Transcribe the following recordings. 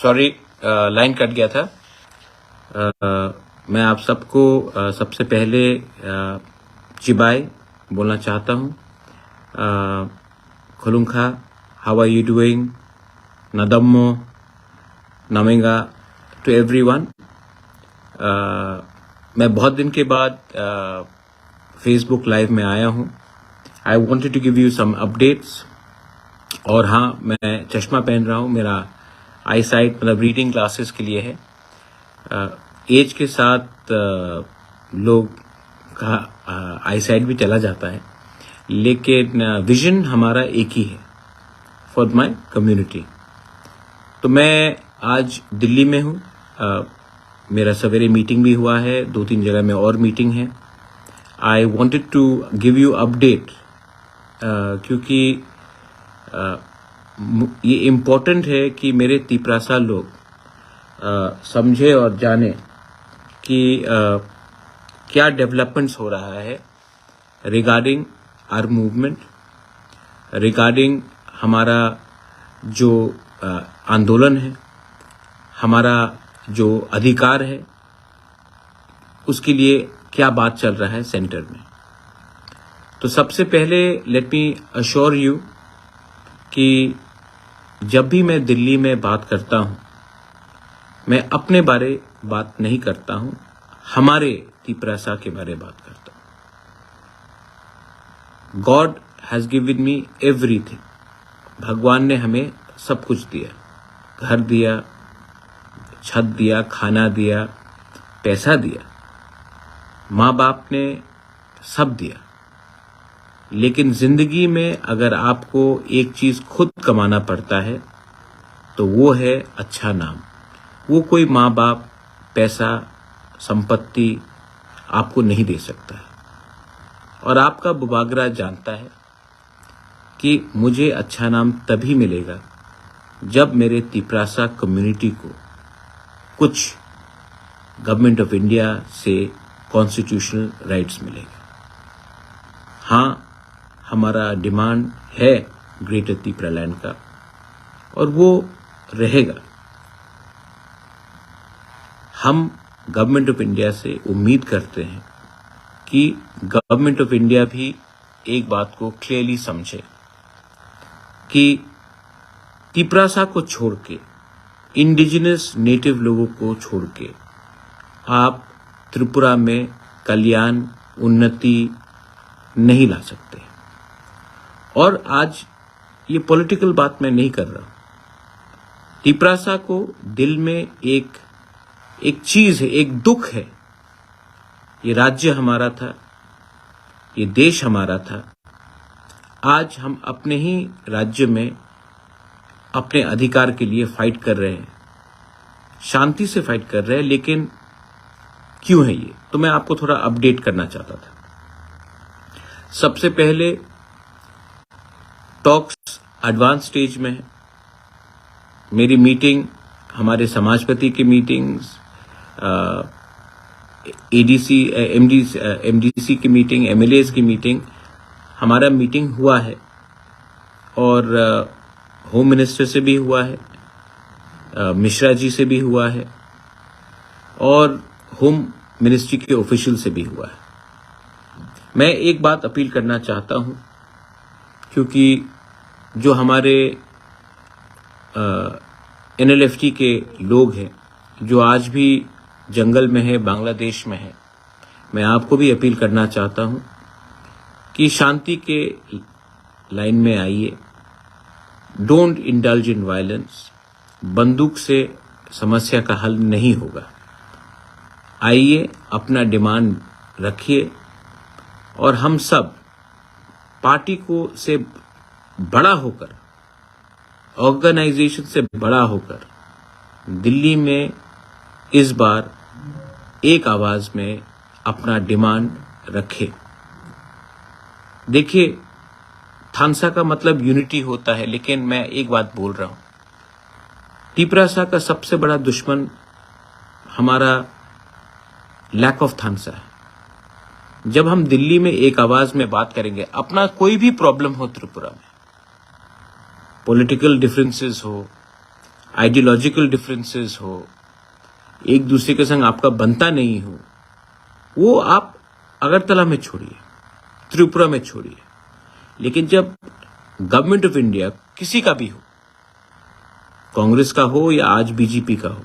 Sorry, line cut गया था। मैं आप सबको सबसे पहले चिबाई बोलना चाहता हूँ। खुलुंखा, हाउ आर यू डूइंग, नदम्मो, नमेंगा टू एवरीवन। मैं बहुत दिन के बाद फेसबुक लाइव में आया हूँ। I wanted to give you some updates. और हाँ, मैं चश्मा पहन रहा हूँ। मेरा आई साइट मतलब रीडिंग क्लासेस के लिए है। एज के साथ लोग का आई साइट भी चला जाता है, लेकिन विजन हमारा एक ही है, फॉर माय कम्युनिटी। तो मैं आज दिल्ली में हूँ। मेरा सवेरे मीटिंग भी हुआ है, 2-3 जगह में और मीटिंग है। I wanted to give you update क्योंकि ये इम्पोर्टेंट है कि मेरे तिपरासा लोग समझे और जाने कि क्या डेवलपमेंट्स हो रहा है रिगार्डिंग आवर मूवमेंट, रिगार्डिंग हमारा जो आंदोलन है, हमारा जो अधिकार है, उसके लिए क्या बात चल रहा है सेंटर में। तो सबसे पहले लेट मी अश्योर यू कि जब भी मैं दिल्ली में बात करता हूं, मैं अपने बारे बात नहीं करता हूं, हमारे तिपरासा के बारे बात करता हूं। God has given me everything. भगवान ने हमें सब कुछ दिया, घर दिया, छत दिया, खाना दिया, पैसा दिया, माँ बाप ने सब दिया। लेकिन जिंदगी में अगर आपको एक चीज खुद कमाना पड़ता है तो वो है अच्छा नाम। वो कोई माँ बाप, पैसा, संपत्ति आपको नहीं दे सकता है। और आपका बुबागरा जानता है कि मुझे अच्छा नाम तभी मिलेगा जब मेरे तिपरासा कम्युनिटी को कुछ गवर्नमेंट ऑफ इंडिया से कॉन्स्टिट्यूशनल राइट्स मिलेगा। हाँ, हमारा डिमांड है ग्रेटर तिपरालैंड का, और वो रहेगा। हम गवर्नमेंट ऑफ इंडिया से उम्मीद करते हैं कि गवर्नमेंट ऑफ इंडिया भी एक बात को क्लियरली समझे कि तिपरासा को छोड़ के, इंडिजिनस नेटिव लोगों को छोड़ के आप त्रिपुरा में कल्याण, उन्नति नहीं ला सकते। और आज ये पॉलिटिकल बात मैं नहीं कर रहा। तिपरासा को दिल में एक चीज है, एक दुख है। ये राज्य हमारा था, ये देश हमारा था। आज हम अपने ही राज्य में अपने अधिकार के लिए फाइट कर रहे हैं, शांति से फाइट कर रहे हैं। लेकिन क्यों है ये? तो मैं आपको थोड़ा अपडेट करना चाहता था। सबसे पहले टॉक्स एडवांस स्टेज में है। मेरी मीटिंग, हमारे समाजपति की मीटिंग्स, एडीसी, एमडीसी की मीटिंग, एमएलएस की मीटिंग, हमारा मीटिंग हुआ है। और होम मिनिस्टर से भी हुआ है, मिश्रा जी से भी हुआ है, और होम मिनिस्ट्री के ऑफिशियल से भी हुआ है। मैं एक बात अपील करना चाहता हूं, क्योंकि जो हमारे एनएलएफटी के लोग हैं जो आज भी जंगल में है, बांग्लादेश में है, मैं आपको भी अपील करना चाहता हूं कि शांति के लाइन में आइए। Don't indulge in violence. बंदूक से समस्या का हल नहीं होगा। आइए, अपना डिमांड रखिए, और हम सब पार्टी को से बड़ा होकर, ऑर्गेनाइजेशन से बड़ा होकर दिल्ली में इस बार एक आवाज में अपना डिमांड रखें। देखिए, थानसा का मतलब यूनिटी होता है, लेकिन मैं एक बात बोल रहा हूं, तिपरासा का सबसे बड़ा दुश्मन हमारा लैक ऑफ थानसा है। जब हम दिल्ली में एक आवाज में बात करेंगे, अपना कोई भी प्रॉब्लम हो त्रिपुरा में, पॉलिटिकल डिफरेंसेस हो, आइडियोलॉजिकल डिफरेंसेस हो, एक दूसरे के संग आपका बनता नहीं हो, वो आप अगरतला में छोड़िए, त्रिपुरा में छोड़िए। लेकिन जब गवर्नमेंट ऑफ इंडिया किसी का भी हो, कांग्रेस का हो या आज बीजेपी का हो,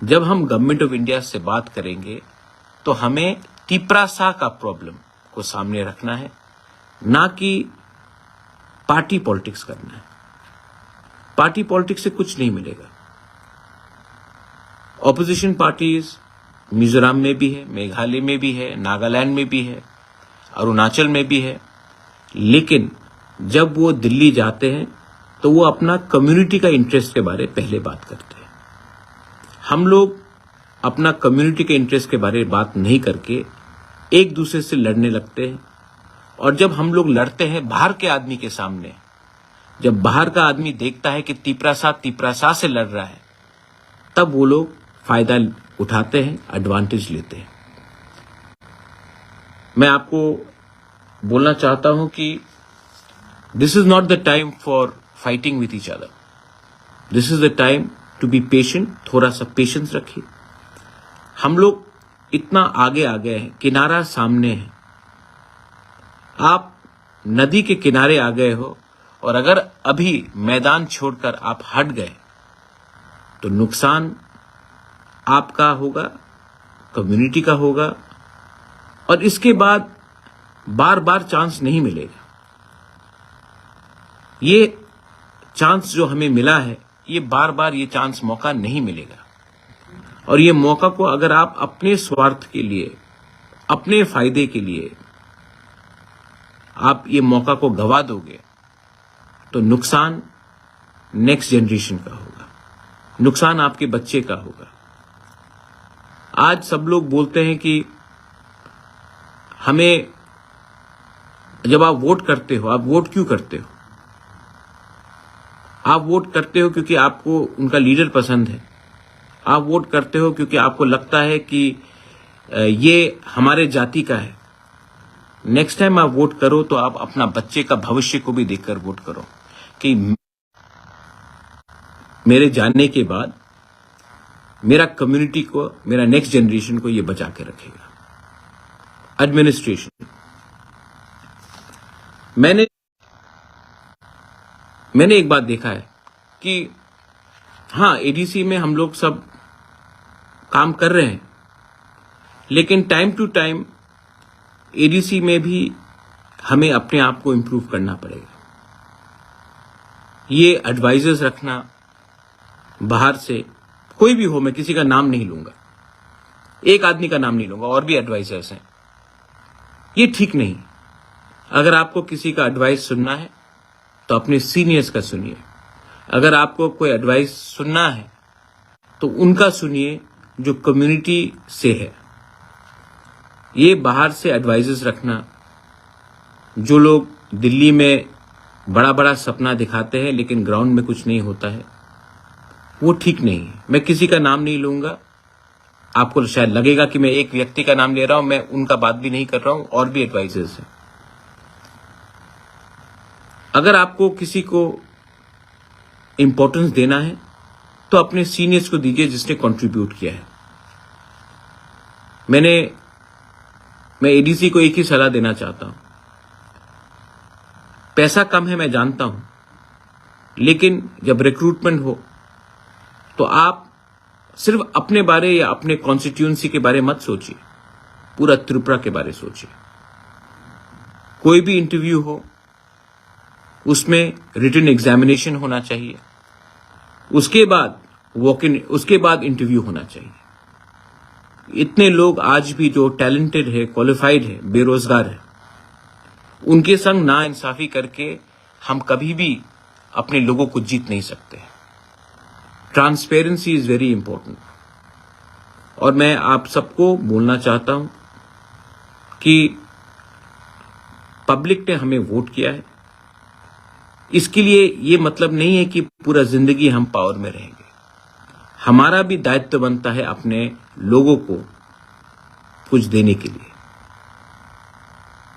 जब हम गवर्नमेंट ऑफ इंडिया से बात करेंगे तो हमें तिपरासा का प्रॉब्लम को सामने रखना है, ना कि पार्टी पॉलिटिक्स करना है। पार्टी पॉलिटिक्स से कुछ नहीं मिलेगा। ऑपोजिशन पार्टीज मिजोरम में भी है, मेघालय में भी है, नागालैंड में भी है, अरुणाचल में भी है, लेकिन जब वो दिल्ली जाते हैं तो वो अपना कम्युनिटी का इंटरेस्ट के बारे में पहले बात करते हैं। हम लोग अपना कम्युनिटी के इंटरेस्ट के बारे में बात नहीं करके एक दूसरे से लड़ने लगते हैं। और जब हम लोग लड़ते हैं बाहर के आदमी के सामने, जब बाहर का आदमी देखता है कि तिपरासा से लड़ रहा है, तब वो लोग फायदा उठाते हैं, एडवांटेज लेते हैं। मैं आपको बोलना चाहता हूं कि this is not the time for fighting with each other, this is the time to be patient. थोड़ा सा पेशेंस रखिए। हम लोग इतना आगे आ गए हैं, किनारा सामने है। आप नदी के किनारे आ गए हो और अगर अभी मैदान छोड़कर आप हट गए तो नुकसान आपका होगा, कम्युनिटी का होगा, और इसके बाद बार बार चांस नहीं मिलेगा। ये चांस जो हमें मिला है, ये बार बार ये चांस मौका नहीं मिलेगा। और ये मौका को अगर आप अपने स्वार्थ के लिए, अपने फायदे के लिए आप ये मौका को गवा दोगे तो नुकसान नेक्स्ट जनरेशन का होगा, नुकसान आपके बच्चे का होगा। आज सब लोग बोलते हैं कि हमें, जब आप वोट करते हो, आप वोट क्यों करते हो? आप वोट करते हो क्योंकि आपको उनका लीडर पसंद है। आप वोट करते हो क्योंकि आपको लगता है कि ये हमारे जाति का है। नेक्स्ट टाइम आप वोट करो तो आप अपना बच्चे का भविष्य को भी देखकर वोट करो कि मेरे जाने के बाद मेरा कम्युनिटी को, मेरा नेक्स्ट जनरेशन को ये बचा के रखेगा। एडमिनिस्ट्रेशन, मैंने एक बात देखा है कि हाँ, एडीसी में हम लोग सब काम कर रहे हैं, लेकिन टाइम टू टाइम एडीसी में भी हमें अपने आप को इंप्रूव करना पड़ेगा। ये एडवाइजर्स रखना बाहर से, कोई भी हो, मैं किसी का नाम नहीं लूंगा, एक आदमी का नाम नहीं लूंगा, और भी एडवाइजर्स हैं, ये ठीक नहीं। अगर आपको किसी का एडवाइस सुनना है तो अपने सीनियर्स का सुनिए। अगर आपको कोई एडवाइस सुनना है तो उनका सुनिए जो कम्युनिटी से है। ये बाहर से एडवाइजर्स रखना, जो लोग दिल्ली में बड़ा बड़ा सपना दिखाते हैं लेकिन ग्राउंड में कुछ नहीं होता है, वो ठीक नहीं है। मैं किसी का नाम नहीं लूंगा। आपको शायद लगेगा कि मैं एक व्यक्ति का नाम ले रहा हूं, मैं उनका बात भी नहीं कर रहा हूं, और भी एडवाइजर्स हैं। अगर आपको किसी को इंपॉर्टेंस देना है तो अपने सीनियर्स को दीजिए जिसने कंट्रीब्यूट किया है। मैं एडीसी को एक ही सलाह देना चाहता हूं। पैसा कम है, मैं जानता हूं, लेकिन जब रिक्रूटमेंट हो तो आप सिर्फ अपने बारे या अपने कॉन्स्टिट्यूएंसी के बारे मत सोचिए, पूरा त्रिपुरा के बारे सोचिए। कोई भी इंटरव्यू हो उसमें रिटन एग्जामिनेशन होना चाहिए, उसके बाद वॉक इन, उसके बाद इंटरव्यू होना चाहिए। इतने लोग आज भी जो टैलेंटेड है, क्वालिफाइड है, बेरोजगार है, उनके संग नाइंसाफी करके हम कभी भी अपने लोगों को जीत नहीं सकते। Transparency is very important. और मैं आप सबको बोलना चाहता हूं कि पब्लिक ने हमें वोट किया है, इसके लिए ये मतलब नहीं है कि पूरा जिंदगी हम पावर में रहेंगे। हमारा भी दायित्व बनता है अपने लोगों को कुछ देने के लिए।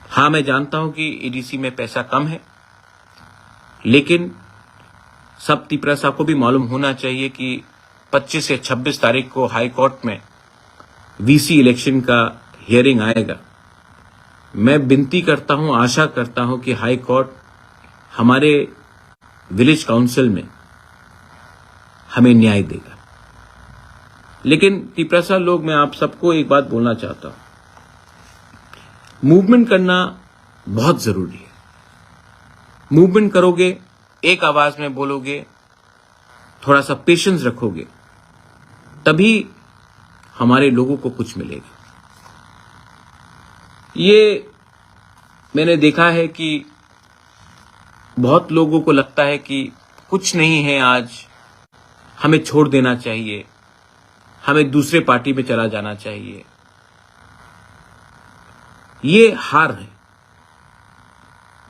हाँ, मैं जानता हूं कि एडीसी में पैसा कम है, लेकिन सब तिपरासा को भी मालूम होना चाहिए कि 25 या 26 तारीख को हाई कोर्ट में वीसी इलेक्शन का हियरिंग आएगा। मैं विनती करता हूं, आशा करता हूं कि हाई कोर्ट हमारे विलेज काउंसिल में हमें न्याय देगा। लेकिन तिपरासा लोग, मैं आप सबको एक बात बोलना चाहता हूं, मूवमेंट करना बहुत जरूरी है। मूवमेंट करोगे, एक आवाज में बोलोगे, थोड़ा सा पेशेंस रखोगे, तभी हमारे लोगों को कुछ मिलेगा। ये मैंने देखा है कि बहुत लोगों को लगता है कि कुछ नहीं है, आज हमें छोड़ देना चाहिए, हमें दूसरे पार्टी में चला जाना चाहिए। ये हार है।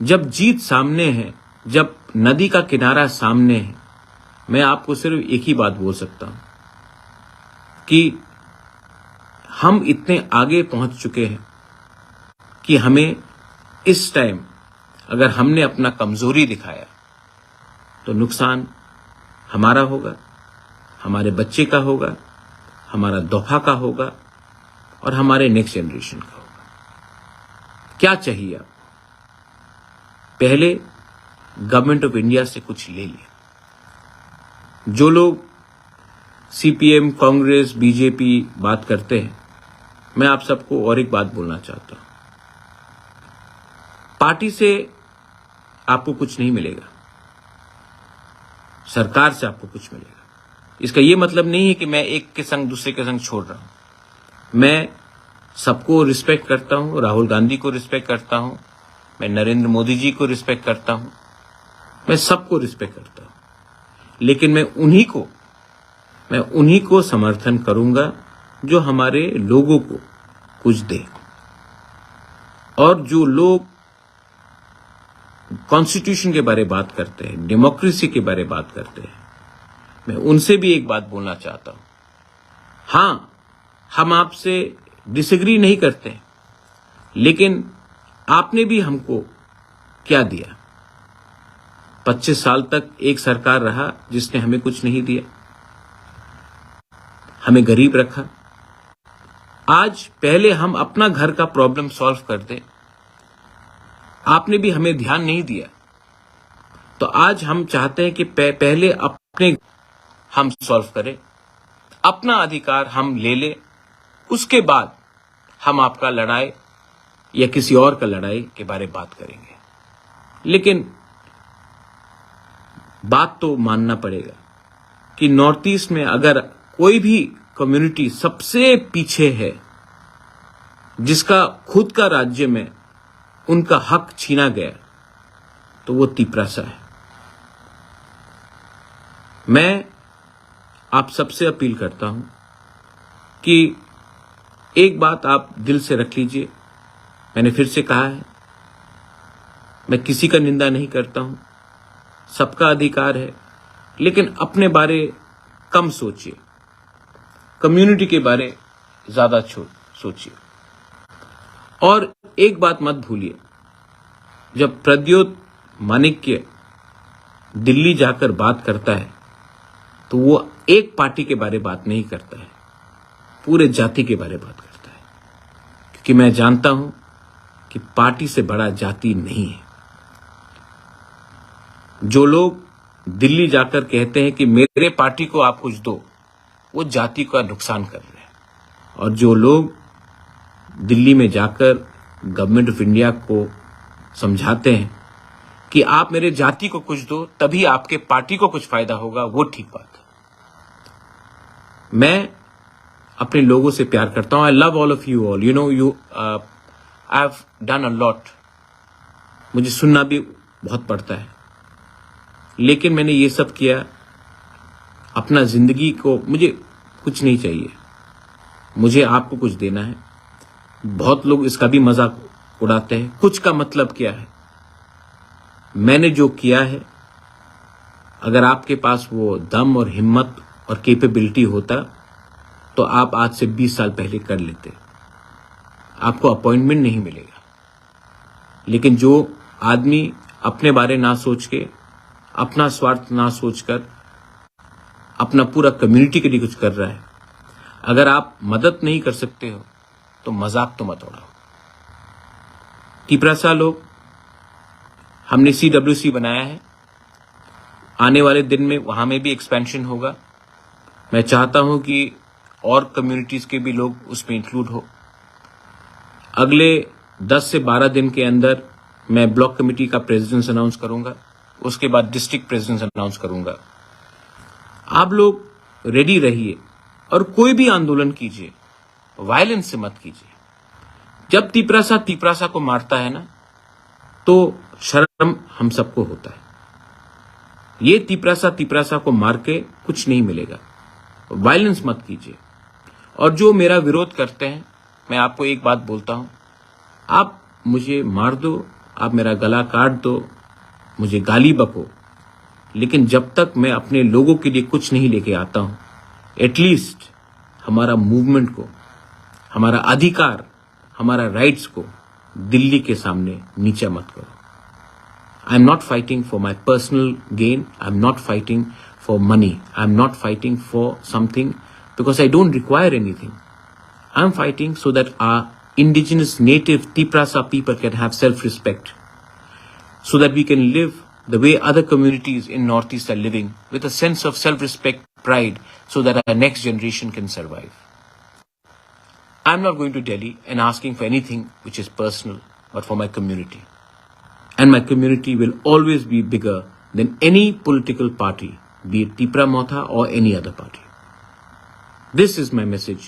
जब जीत सामने है, जब नदी का किनारा सामने है, मैं आपको सिर्फ एक ही बात बोल सकता हूं कि हम इतने आगे पहुंच चुके हैं कि हमें इस टाइम अगर हमने अपना कमजोरी दिखाया तो नुकसान हमारा होगा, हमारे बच्चे का होगा, हमारा दोफा का होगा और हमारे नेक्स्ट जनरेशन का होगा। क्या चाहिए आप? पहले गवर्नमेंट ऑफ इंडिया से कुछ ले लें। जो लोग सीपीएम, कांग्रेस, बीजेपी बात करते हैं, मैं आप सबको और एक बात बोलना चाहता हूं। पार्टी से आपको कुछ नहीं मिलेगा, सरकार से आपको कुछ मिलेगा। इसका यह मतलब नहीं है कि मैं एक के संग दूसरे के संग छोड़ रहा हूं। मैं सबको रिस्पेक्ट करता हूं, राहुल गांधी को रिस्पेक्ट करता हूं, मैं नरेंद्र मोदी जी को रिस्पेक्ट करता हूं, मैं सबको रिस्पेक्ट करता हूं। लेकिन मैं उन्हीं को समर्थन करूंगा जो हमारे लोगों को कुछ दे। और जो लोग कॉन्स्टिट्यूशन के बारे में बात करते हैं, डेमोक्रेसी के बारे में बात करते हैं, मैं उनसे भी एक बात बोलना चाहता हूं। हां, हम आपसे डिसएग्री नहीं करते, लेकिन आपने भी हमको क्या दिया? 25 साल तक एक सरकार रहा जिसने हमें कुछ नहीं दिया, हमें गरीब रखा। आज पहले हम अपना घर का प्रॉब्लम सॉल्व कर दें, आपने भी हमें ध्यान नहीं दिया। तो आज हम चाहते हैं कि पहले अपने हम सॉल्व करें, अपना अधिकार हम ले लें, उसके बाद हम आपका लड़ाई या किसी और का लड़ाई के बारे में बात करेंगे। लेकिन बात तो मानना पड़ेगा कि नॉर्थ ईस्ट में अगर कोई भी कम्युनिटी सबसे पीछे है, जिसका खुद का राज्य में उनका हक छीना गया, तो वो तिपरासा है। मैं आप सबसे अपील करता हूं कि एक बात आप दिल से रख लीजिए। मैंने फिर से कहा है, मैं किसी का निंदा नहीं करता हूं, सबका अधिकार है, लेकिन अपने बारे कम सोचिए, कम्युनिटी के बारे ज्यादा सोचिए। और एक बात मत भूलिए, जब प्रद्योत माणिक्य दिल्ली जाकर बात करता है तो वो एक पार्टी के बारे बात नहीं करता है, पूरे जाति के बारे बात करता है। क्योंकि मैं जानता हूं कि पार्टी से बड़ा जाति नहीं है। जो लोग दिल्ली जाकर कहते हैं कि मेरे पार्टी को आप कुछ दो, वो जाति का नुकसान कर रहे हैं। और जो लोग दिल्ली में जाकर गवर्नमेंट ऑफ इंडिया को समझाते हैं कि आप मेरे जाति को कुछ दो तभी आपके पार्टी को कुछ फायदा होगा, वो ठीक बात है। मैं अपने लोगों से प्यार करता हूं। I love all of you all. I have done a lot. मुझे सुनना भी बहुत पड़ता है, लेकिन मैंने ये सब किया अपना जिंदगी को। मुझे कुछ नहीं चाहिए, मुझे आपको कुछ देना है। बहुत लोग इसका भी मजाक उड़ाते हैं, कुछ का मतलब क्या है? मैंने जो किया है, अगर आपके पास वो दम और हिम्मत और कैपेबिलिटी होता तो आप आज से 20 साल पहले कर लेते। आपको अपॉइंटमेंट नहीं मिलेगा। लेकिन जो आदमी अपने बारे ना सोच के अपना स्वार्थ ना सोचकर अपना पूरा कम्युनिटी के लिए कुछ कर रहा है, अगर आप मदद नहीं कर सकते हो तो मजाक तो मत उड़ाओ। तिपरासा लोग, हमने CWC बनाया है, आने वाले दिन में वहां में भी एक्सपेंशन होगा। मैं चाहता हूं कि और कम्युनिटीज के भी लोग उसमें इंक्लूड हो। अगले 10 से 12 दिन के अंदर मैं ब्लॉक कमेटी का प्रेसिडेंट अनाउंस करूंगा, उसके बाद डिस्ट्रिक्ट प्रेसिडेंट अनाउंस करूंगा। आप लोग रेडी रहिए और कोई भी आंदोलन कीजिए, वायलेंस से मत कीजिए। जब तिपरासा को मारता है ना, तो शर्म हम सबको होता है। ये तिपरासा को मार के कुछ नहीं मिलेगा। वायलेंस मत कीजिए। और जो मेरा विरोध करते हैं, मैं आपको एक बात बोलता हूं, आप मुझे मार दो, आप मेरा गला काट दो, मुझे गाली बको, लेकिन जब तक मैं अपने लोगों के लिए कुछ नहीं लेके आता हूं, एटलीस्ट हमारा मूवमेंट को, हमारा अधिकार, हमारा राइट्स को दिल्ली के सामने नीचा मत करो। I am not fighting for my personal gain, I am not fighting for money, I am not fighting for something because I don't require anything. I'm fighting so that our indigenous native Tiprasa people can have self-respect, so that we can live the way other communities in Northeast are living, with a sense of self-respect, pride, so that our next generation can survive. I'm not going to Delhi and asking for anything which is personal, but for my community. And my community will always be bigger than any political party, be it Tipra Motha or any other party. This is my message.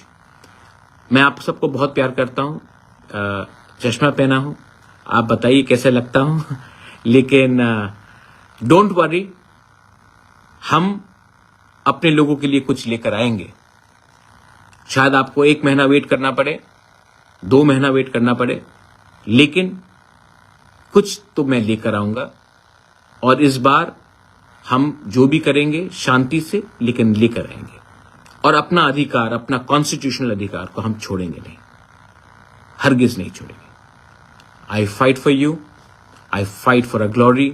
मैं आप सबको बहुत प्यार करता हूं, चश्मा पहना हूं, आप बताइए कैसे लगता हूं, लेकिन डोंट वरी, हम अपने लोगों के लिए कुछ लेकर आएंगे। शायद आपको 1 महीना वेट करना पड़े, 2 महीना वेट करना पड़े, लेकिन कुछ तो मैं लेकर आऊंगा। और इस बार हम जो भी करेंगे शांति से, लेकिन लेकर आएंगे। और अपना अधिकार, अपना कॉन्स्टिट्यूशनल अधिकार को हम छोड़ेंगे नहीं, हरगिज नहीं छोड़ेंगे। आई fight for you, I fight for a glory,